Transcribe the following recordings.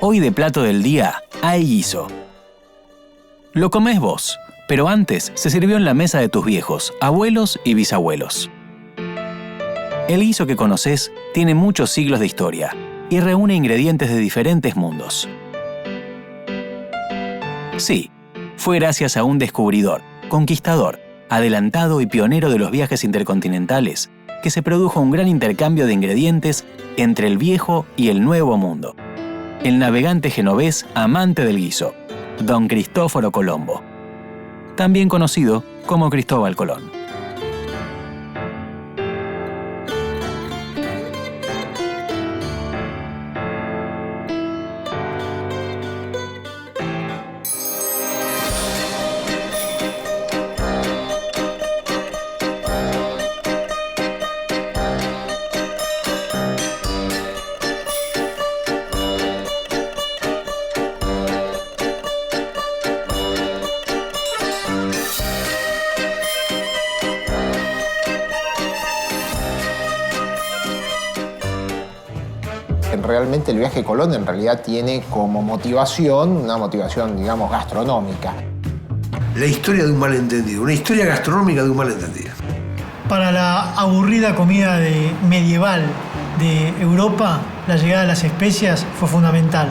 Hoy de plato del día hay guiso. Lo comés vos, pero antes se sirvió en la mesa de tus viejos, abuelos y bisabuelos. El guiso que conocés tiene muchos siglos de historia y reúne ingredientes de diferentes mundos. Sí, fue gracias a un descubridor, conquistador, adelantado y pionero de los viajes intercontinentales que se produjo un gran intercambio de ingredientes entre el viejo y el nuevo mundo. El navegante genovés amante del guiso, Don Cristóforo Colombo, también conocido como Cristóbal Colón. Realmente el viaje de Colón en realidad tiene como motivación, una motivación, digamos, gastronómica. La historia de un malentendido, una historia gastronómica de un malentendido. Para la aburrida comida medieval de Europa, la llegada de las especias fue fundamental.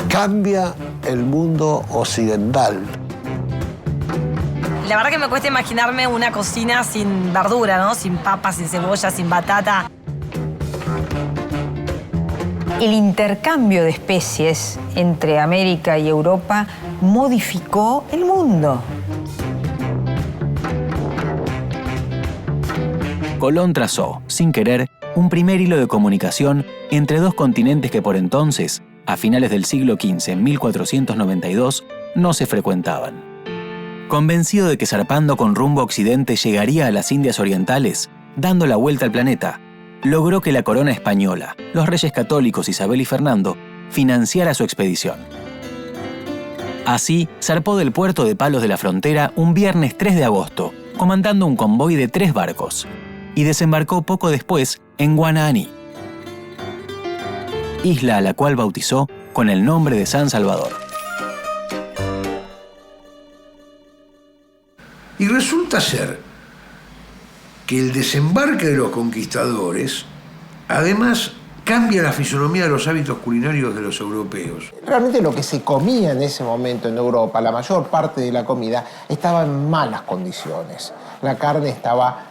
Cambia el mundo occidental. La verdad que me cuesta imaginarme una cocina sin verdura, ¿no? Sin papas, sin cebolla, sin batata. El intercambio de especies entre América y Europa modificó el mundo. Colón trazó, sin querer, un primer hilo de comunicación entre dos continentes que por entonces, a finales del siglo XV, en 1492, no se frecuentaban. Convencido de que zarpando con rumbo a Occidente llegaría a las Indias Orientales, dando la vuelta al planeta, logró que la corona española, los reyes católicos Isabel y Fernando, financiara su expedición. Así, zarpó del puerto de Palos de la Frontera un viernes 3 de agosto, comandando un convoy de 3 barcos, y desembarcó poco después en Guananí, isla a la cual bautizó con el nombre de San Salvador. Y resulta ser que el desembarque de los conquistadores, además, cambia la fisonomía de los hábitos culinarios de los europeos. Realmente lo que se comía en ese momento en Europa, la mayor parte de la comida, estaba en malas condiciones. La carne estaba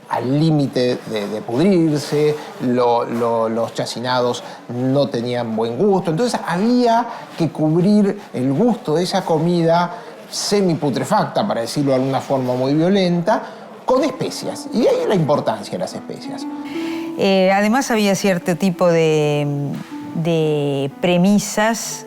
al límite de pudrirse, los chacinados no tenían buen gusto. Entonces había que cubrir el gusto de esa comida semiputrefacta, para decirlo de alguna forma muy violenta, con especias. Y ahí la importancia de las especias. Además había cierto tipo de premisas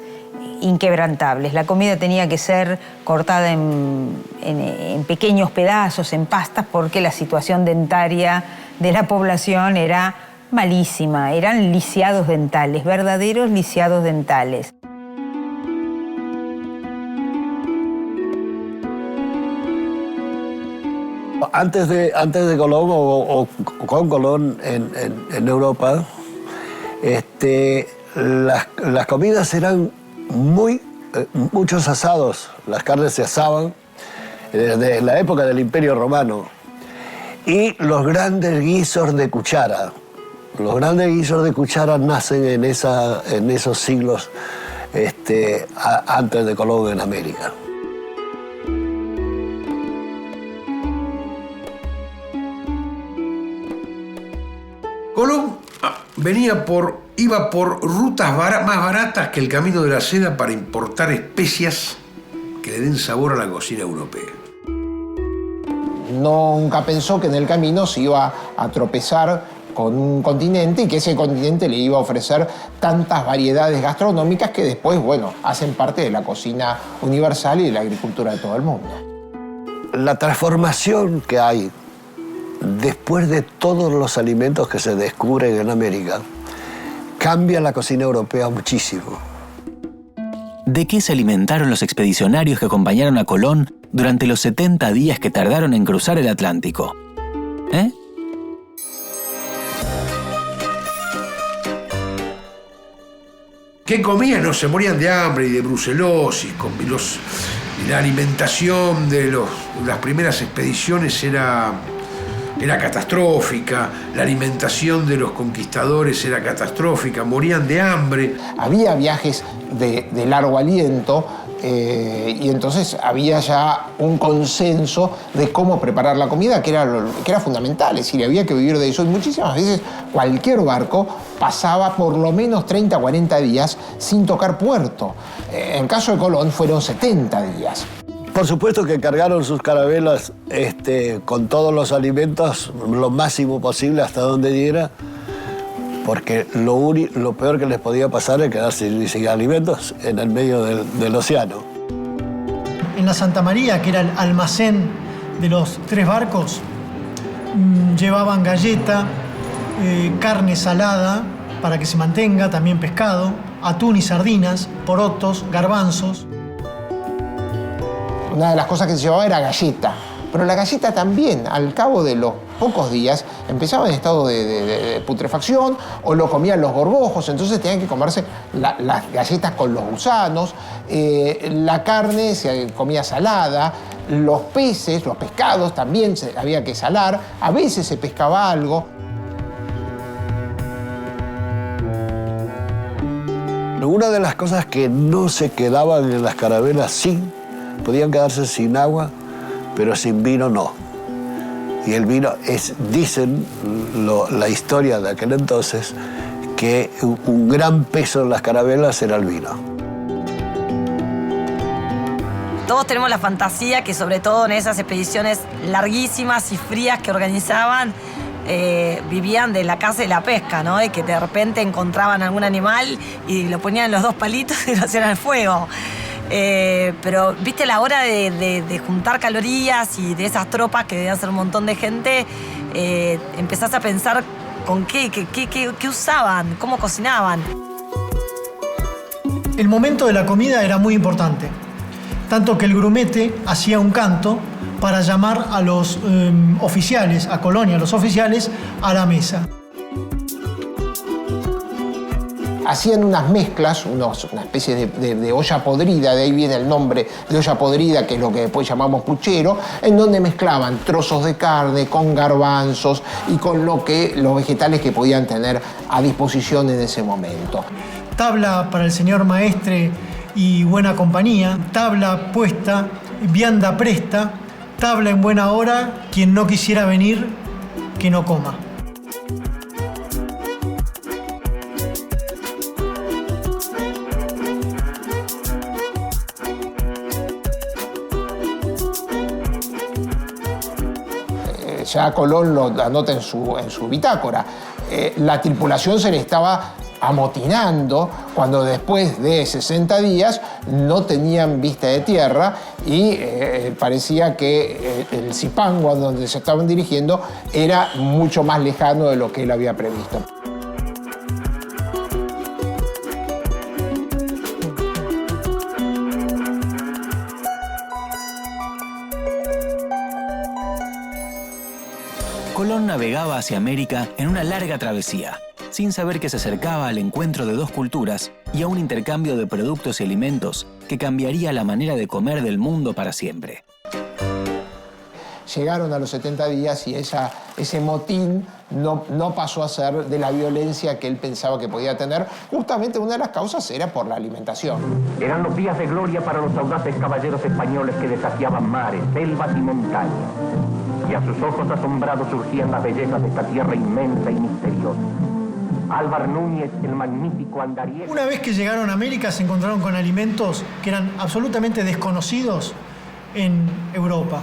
inquebrantables. La comida tenía que ser cortada en pequeños pedazos, en pastas, porque la situación dentaria de la población era malísima. Eran lisiados dentales, verdaderos lisiados dentales. Antes de Colón o con Colón en Europa, las comidas eran muchos asados. Las carnes se asaban desde la época del Imperio Romano. Y los grandes guisos de cuchara. Los grandes guisos de cuchara nacen en esos siglos antes de Colón en América. Colón iba por rutas más baratas que el camino de la seda para importar especias que le den sabor a la cocina europea. Nunca pensó que en el camino se iba a tropezar con un continente y que ese continente le iba a ofrecer tantas variedades gastronómicas que después, bueno, hacen parte de la cocina universal y de la agricultura de todo el mundo. La transformación que hay después de todos los alimentos que se descubren en América, cambia la cocina europea muchísimo. ¿De qué se alimentaron los expedicionarios que acompañaron a Colón durante los 70 días que tardaron en cruzar el Atlántico? ¿Qué comían? No, se morían de hambre y de brucelosis. La alimentación de las primeras expediciones era catastrófica, la alimentación de los conquistadores era catastrófica, morían de hambre. Había viajes de largo aliento y entonces había ya un consenso de cómo preparar la comida, que era fundamental, es decir, había que vivir de eso. Y muchísimas veces cualquier barco pasaba por lo menos 30 o 40 días sin tocar puerto. En el caso de Colón fueron 70 días. Por supuesto que cargaron sus carabelas con todos los alimentos lo máximo posible hasta donde diera, porque lo peor que les podía pasar es quedarse sin alimentos en el medio del océano. En la Santa María, que era el almacén de los 3 barcos, llevaban galleta, carne salada para que se mantenga, también pescado, atún y sardinas, porotos, garbanzos. Una de las cosas que se llevaba era galleta, pero la galleta también, al cabo de los pocos días, empezaba en estado de putrefacción o lo comían los gorgojos, entonces tenían que comerse las galletas con los gusanos, la carne se comía salada, los pescados también había que salar, a veces se pescaba algo. Una de las cosas que no se quedaban en las carabelas podían quedarse sin agua, pero sin vino no. Y el vino dicen la historia de aquel entonces, que un gran peso en las carabelas era el vino. Todos tenemos la fantasía que, sobre todo en esas expediciones larguísimas y frías que organizaban, vivían de la caza y la pesca, ¿no? Y que de repente encontraban algún animal y lo ponían en los 2 palitos y lo hacían al fuego. Pero, viste, la hora de juntar calorías y de esas tropas que debían ser un montón de gente, empezás a pensar con qué usaban, cómo cocinaban. El momento de la comida era muy importante, tanto que el grumete hacía un canto para llamar a los oficiales, a Colonia, a los oficiales, a la mesa. Hacían unas mezclas, una especie de olla podrida, de ahí viene el nombre de olla podrida, que es lo que después llamamos puchero, en donde mezclaban trozos de carne con garbanzos y con los vegetales que podían tener a disposición en ese momento. Tabla para el señor maestre y buena compañía, tabla puesta, vianda presta, tabla en buena hora, quien no quisiera venir, que no coma. Ya Colón lo anota en su bitácora. La tripulación se le estaba amotinando cuando después de 60 días no tenían vista de tierra y parecía que el Zipango, a donde se estaban dirigiendo, era mucho más lejano de lo que él había previsto. Colón navegaba hacia América en una larga travesía, sin saber que se acercaba al encuentro de 2 culturas y a un intercambio de productos y alimentos que cambiaría la manera de comer del mundo para siempre. Llegaron a los 70 días y ese motín no pasó a ser de la violencia que él pensaba que podía tener. Justamente una de las causas era por la alimentación. Eran los días de gloria para los audaces caballeros españoles que desafiaban mares, selvas y montañas. Y a sus ojos asombrados surgían las bellezas de esta tierra inmensa y misteriosa. Álvar Núñez, el magnífico andariego. Una vez que llegaron a América se encontraron con alimentos que eran absolutamente desconocidos en Europa.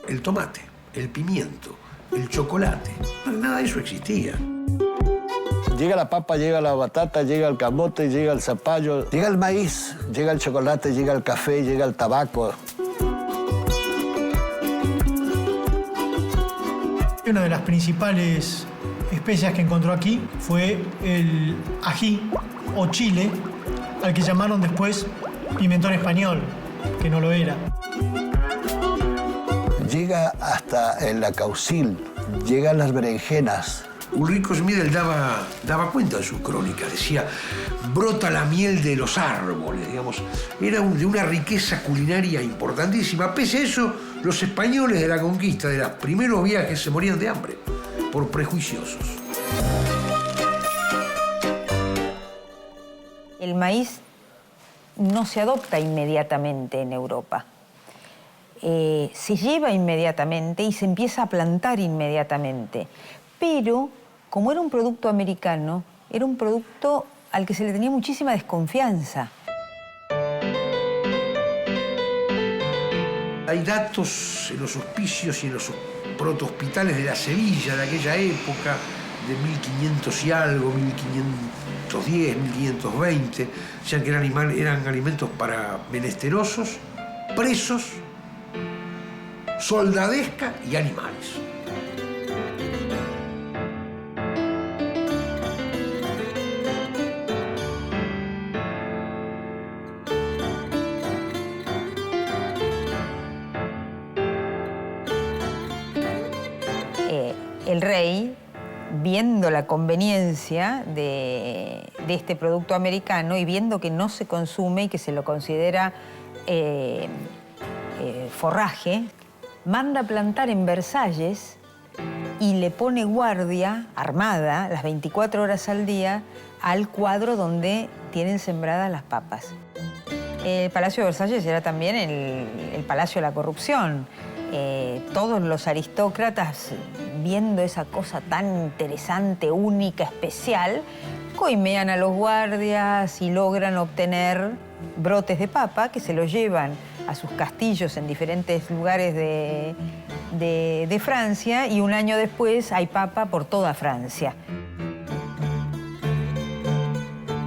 El tomate, el pimiento, el chocolate, nada de eso existía. Llega la papa, llega la batata, llega el camote, llega el zapallo, llega el maíz, llega el chocolate, llega el café, llega el tabaco. Una de las principales especias que encontró aquí fue el ají o chile, al que llamaron después pimentón español, que no lo era. Llega hasta el lacaucil, llegan las berenjenas, Ulrico Schmidl daba cuenta de sus crónicas, decía, brota la miel de los árboles, digamos. Era de una riqueza culinaria importantísima. Pese a eso, los españoles de la conquista, de los primeros viajes, se morían de hambre, por prejuiciosos. El maíz no se adopta inmediatamente en Europa. Se lleva inmediatamente y se empieza a plantar inmediatamente. Pero, como era un producto americano, era un producto al que se le tenía muchísima desconfianza. Hay datos en los hospicios y en los protohospitales de la Sevilla de aquella época, de 1500 y algo, 1510, 1520, decían que eran alimentos para menesterosos, presos, soldadesca y animales. El rey, viendo la conveniencia de este producto americano y viendo que no se consume y que se lo considera forraje, manda plantar en Versalles y le pone guardia armada las 24 horas al día al cuadro donde tienen sembradas las papas. El Palacio de Versalles era también el Palacio de la Corrupción. Todos los aristócratas, viendo esa cosa tan interesante, única, especial, coimean a los guardias y logran obtener brotes de papa que se los llevan a sus castillos en diferentes lugares de Francia, y un año después hay papa por toda Francia.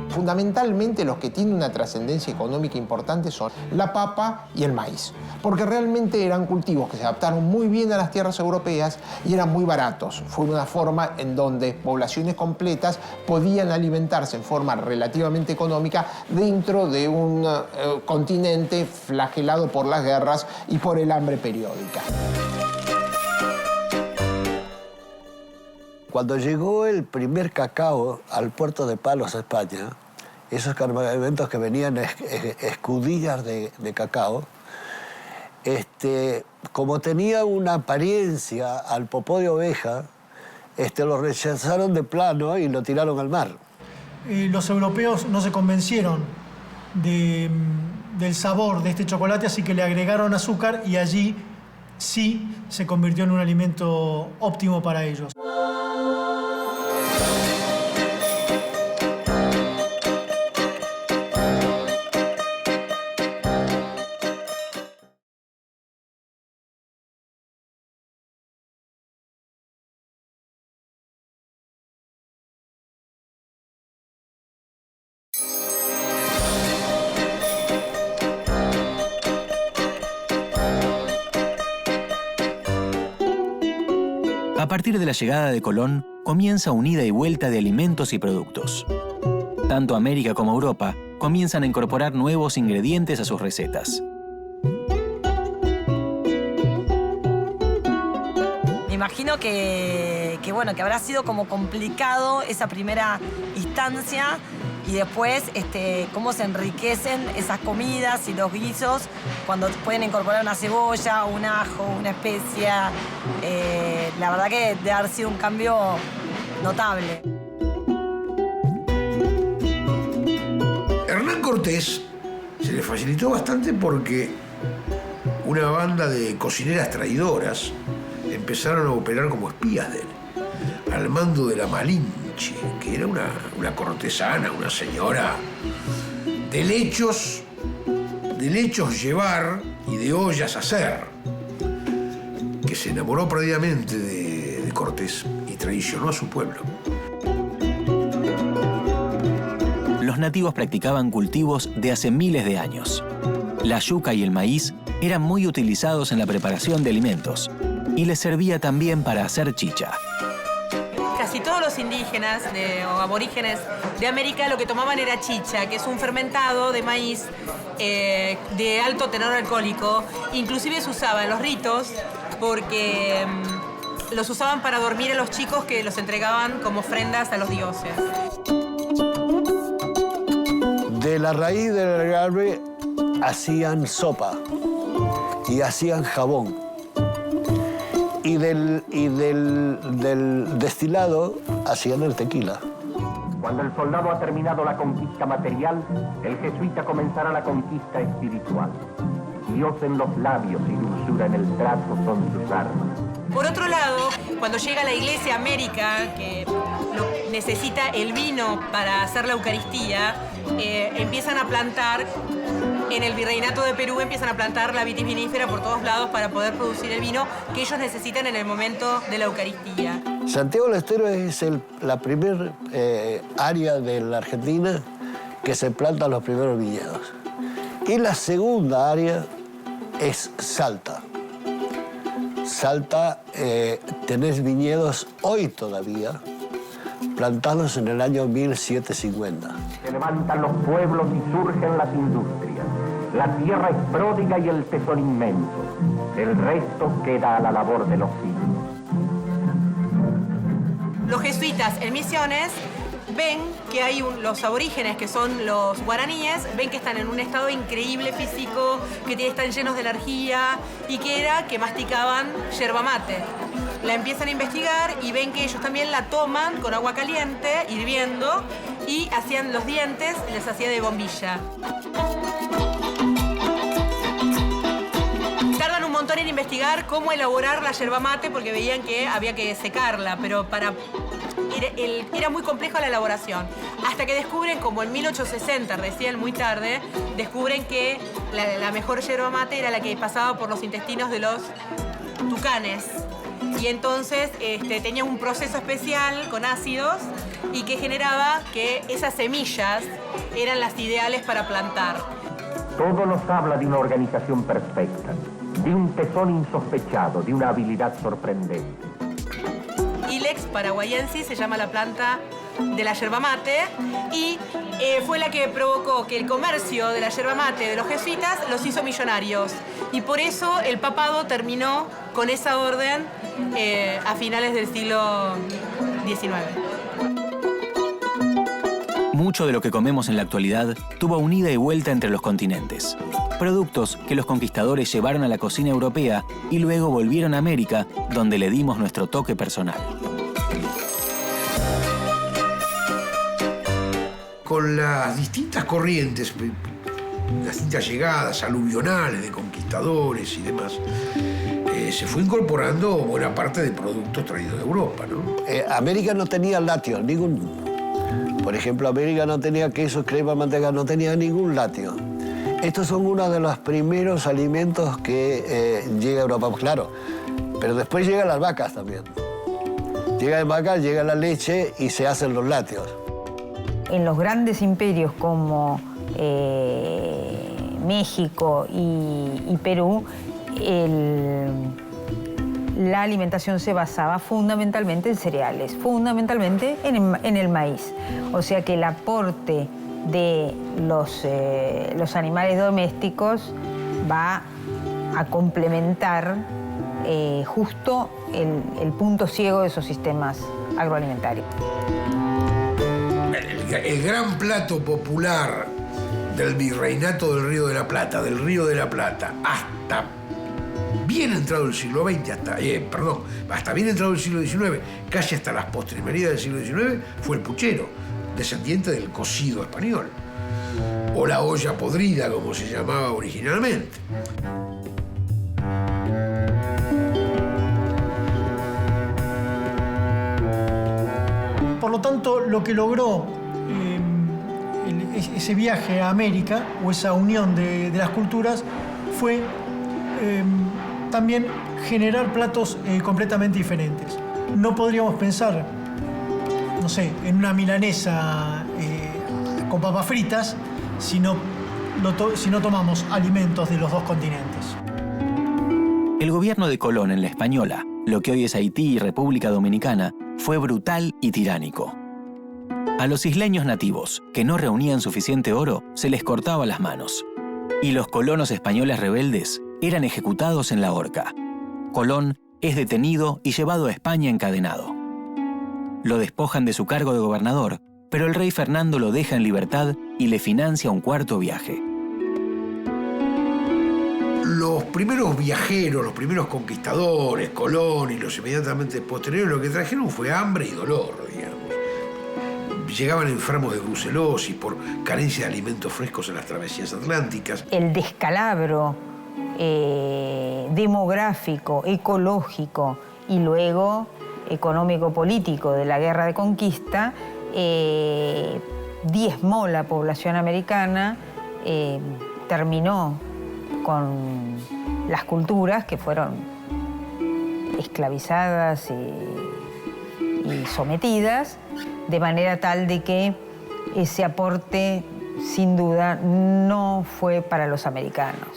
Fundamentalmente los que tienen una trascendencia económica importante son la papa y el maíz, porque realmente eran cultivos que se adaptaron muy bien a las tierras europeas y eran muy baratos. Fue una forma en donde poblaciones completas podían alimentarse en forma relativamente económica dentro de un continente flagelado por las guerras y por el hambre periódica. Cuando llegó el primer cacao al puerto de Palos, España, esos cargamentos que venían escudillas de cacao, como tenía una apariencia al popó de oveja, lo rechazaron de plano y lo tiraron al mar. Los europeos no se convencieron del sabor de este chocolate, así que le agregaron azúcar y allí sí se convirtió en un alimento óptimo para ellos. A partir de la llegada de Colón, comienza una ida y vuelta de alimentos y productos. Tanto América como Europa comienzan a incorporar nuevos ingredientes a sus recetas. Me imagino que habrá sido como complicado esa primera instancia y después cómo se enriquecen esas comidas y los guisos cuando pueden incorporar una cebolla, un ajo, una especia. La verdad que debe haber sido un cambio notable. Hernán Cortés se le facilitó bastante porque una banda de cocineras traidoras empezaron a operar como espías de él, al mando de la Malinche, que era una cortesana, una señora de lechos llevar y de ollas hacer, que se enamoró perdidamente de Cortés y traicionó a su pueblo. Los nativos practicaban cultivos de hace miles de años. La yuca y el maíz eran muy utilizados en la preparación de alimentos y les servía también para hacer chicha. Casi todos los indígenas o aborígenes de América lo que tomaban era chicha, que es un fermentado de maíz de alto tenor alcohólico. Inclusive se usaba en los ritos porque los usaban para dormir a los chicos que los entregaban como ofrendas a los dioses. De la raíz del agave hacían sopa y hacían jabón. Y del destilado hacían el tequila. Cuando el soldado ha terminado la conquista material, el jesuita comenzará la conquista espiritual. Dios en los labios y dulzura en el trato son sus armas. Por otro lado, cuando llega la Iglesia a América, que necesita el vino para hacer la Eucaristía, empiezan a plantar, en el Virreinato de Perú empiezan a plantar la vitis vinífera por todos lados para poder producir el vino que ellos necesitan en el momento de la Eucaristía. Santiago del Estero es la primer área de la Argentina que se plantan los primeros viñedos. Y la segunda área es Salta. Salta, tenés viñedos hoy todavía, plantados en el año 1750. Se levantan los pueblos y surgen las industrias. La tierra es pródiga y el tesoro inmenso. El resto queda a la labor de los siglos. Los jesuitas en Misiones ven que hay los aborígenes, que son los guaraníes, ven que están en un estado increíble físico, que están llenos de energía y que masticaban yerba mate. La empiezan a investigar y ven que ellos también la toman con agua caliente, hirviendo, y hacían los dientes, les hacía de bombilla. Tardan un montón en investigar cómo elaborar la yerba mate porque veían que había que secarla, pero era muy compleja la elaboración. Hasta que descubren, como en 1860, recién muy tarde, descubren que la mejor yerba mate era la que pasaba por los intestinos de los tucanes. Y entonces tenía un proceso especial con ácidos y que generaba que esas semillas eran las ideales para plantar. Todo nos habla de una organización perfecta, de un tesón insospechado, de una habilidad sorprendente. Ilex paraguayensis se llama la planta de la yerba mate y fue la que provocó que el comercio de la yerba mate de los jesuitas los hizo millonarios. Y por eso el papado terminó con esa orden a finales del siglo XIX. Mucho de lo que comemos en la actualidad tuvo un ida y vuelta entre los continentes. Productos que los conquistadores llevaron a la cocina europea y luego volvieron a América, donde le dimos nuestro toque personal. Con las distintas corrientes, las distintas llegadas aluvionales de conquistadores y demás, se fue incorporando buena parte de productos traídos de Europa, ¿no? América no tenía lácteos, ningún. Por ejemplo, América no tenía queso, crema, manteca, no tenía ningún lácteo. Estos son uno de los primeros alimentos que llega a Europa, claro. Pero después llegan las vacas también. Llegan vacas, llega la leche y se hacen los lácteos. En los grandes imperios como México y Perú, la alimentación se basaba fundamentalmente en cereales, fundamentalmente en el maíz. O sea que el aporte de los animales domésticos va a complementar justo el punto ciego de esos sistemas agroalimentarios. El gran plato popular del Virreinato del Río de la Plata, hasta bien entrado el siglo XX, hasta bien entrado el siglo XIX, casi hasta las postrimerías del siglo XIX, fue el puchero, descendiente del cocido español, o la olla podrida, como se llamaba originalmente. Por lo tanto, lo que logró ese viaje a América, o esa unión de las culturas, fue también generar platos completamente diferentes. No podríamos pensar, no sé, en una milanesa con papas fritas si no tomamos alimentos de los dos continentes. El gobierno de Colón en la Española, lo que hoy es Haití y República Dominicana, fue brutal y tiránico. A los isleños nativos, que no reunían suficiente oro, se les cortaba las manos. Y los colonos españoles rebeldes eran ejecutados en la horca. Colón es detenido y llevado a España encadenado. Lo despojan de su cargo de gobernador, pero el rey Fernando lo deja en libertad y le financia un cuarto viaje. Los primeros viajeros, los primeros conquistadores, Colón y los inmediatamente posteriores, lo que trajeron fue hambre y dolor, digamos. Llegaban enfermos de brucelosis por carencia de alimentos frescos en las travesías atlánticas. El descalabro demográfico, ecológico y luego económico-político de la guerra de conquista diezmó la población americana, terminó con las culturas que fueron esclavizadas y sometidas, de manera tal de que ese aporte, sin duda, no fue para los americanos.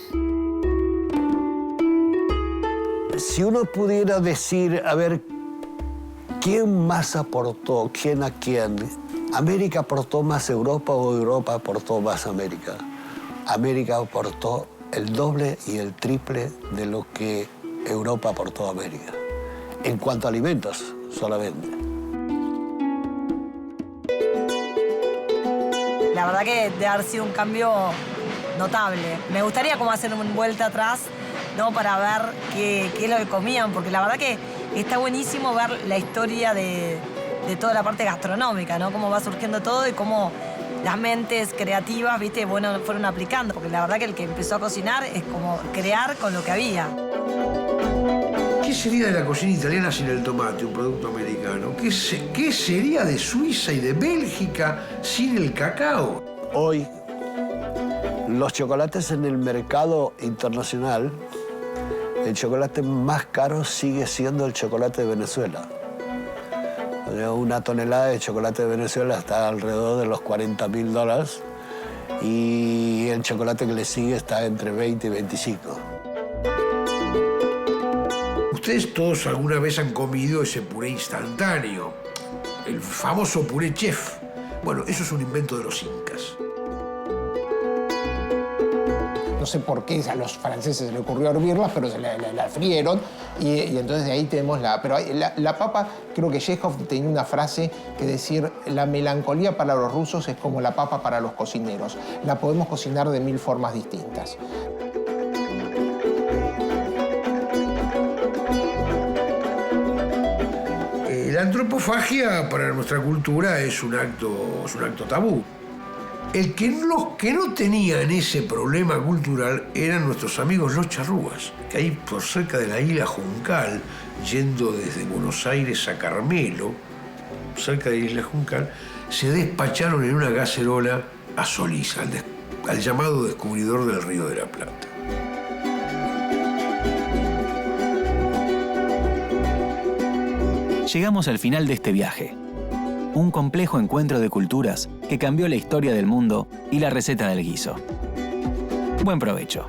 Si uno pudiera decir, a ver, ¿quién más aportó? ¿Quién a quién? ¿América aportó más Europa o Europa aportó más América? América aportó el doble y el triple de lo que Europa aportó a América. En cuanto a alimentos, solamente. La verdad que debe haber sido un cambio notable. Me gustaría como hacer una vuelta atrás, ¿no? Para ver qué es lo que comían, porque la verdad que está buenísimo ver la historia de toda la parte gastronómica, ¿no? Cómo va surgiendo todo y cómo las mentes creativas, ¿viste? Bueno, fueron aplicando, porque la verdad que el que empezó a cocinar es como crear con lo que había. ¿Qué sería de la cocina italiana sin el tomate, un producto americano? ¿Qué sería de Suiza y de Bélgica sin el cacao? Hoy, los chocolates en el mercado internacional, el chocolate más caro sigue siendo el chocolate de Venezuela. Una tonelada de chocolate de Venezuela está alrededor de los $40.000 y el chocolate que le sigue está entre 20 y 25. Ustedes todos alguna vez han comido ese puré instantáneo, el famoso puré chef. Bueno, eso es un invento de los incas. No sé por qué a los franceses se les ocurrió hervirlas, pero se la frieron y entonces de ahí tenemos la... Pero la papa, creo que Chekhov tenía una frase que decir, la melancolía para los rusos es como la papa para los cocineros. La podemos cocinar de 1000 formas distintas. La antropofagia para nuestra cultura es un acto tabú. Los que no tenían ese problema cultural eran nuestros amigos los charrúas, que ahí por cerca de la isla Juncal, yendo desde Buenos Aires a Carmelo, cerca de la isla Juncal, se despacharon en una cacerola a Solís, al llamado descubridor del Río de la Plata. Llegamos al final de este viaje. Un complejo encuentro de culturas que cambió la historia del mundo y la receta del guiso. Buen provecho.